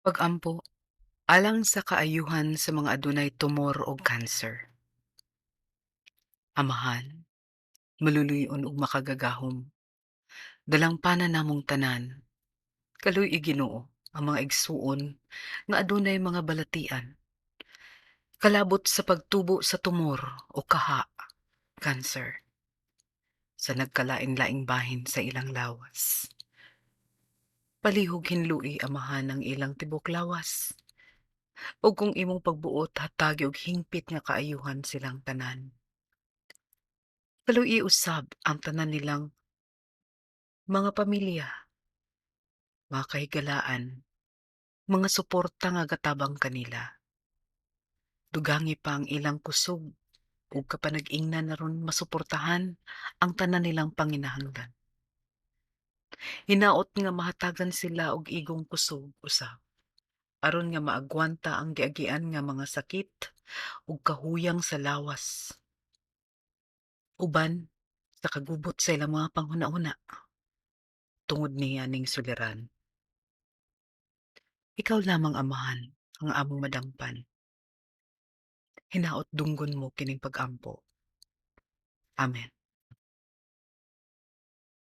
Pag-ampo alang sa kaayuhan sa mga adunay tumor o cancer. Amahan, maluluyon ug makagagahom. Dalampanan namong tanan, kaluy Ginoo ang mga igsuon nga adunay mga balatian. Kalabot sa pagtubo sa tumor o kaha, cancer, sa nagkalaing-laing bahin sa ilang lawas. Palihog hinlui amahan ang ilang tibok lawas. O kung imong pagbuot hatagi og hingpit nga kaayuhan silang tanan. Kaluy usab ang tanan nilang mga pamilya, mga kahigalaan, mga suporta nga gatabang kanila. Dugangi pa ang ilang kusog ug kapanag-ingnan aron masuportahan ang tanan nilang panginahanglan. Hinaot nga mahatagan sila og igong kusog usab aron nga maagwanta ang giagian nga mga sakit ug kahuyang sa lawas. Uban sa kagubot sa ilang mga panghuna-una tungod niya ning suliran. Ikaw lamang amahan ang among madampan. Hinaot dunggon mo kining pag-ampo. Amen.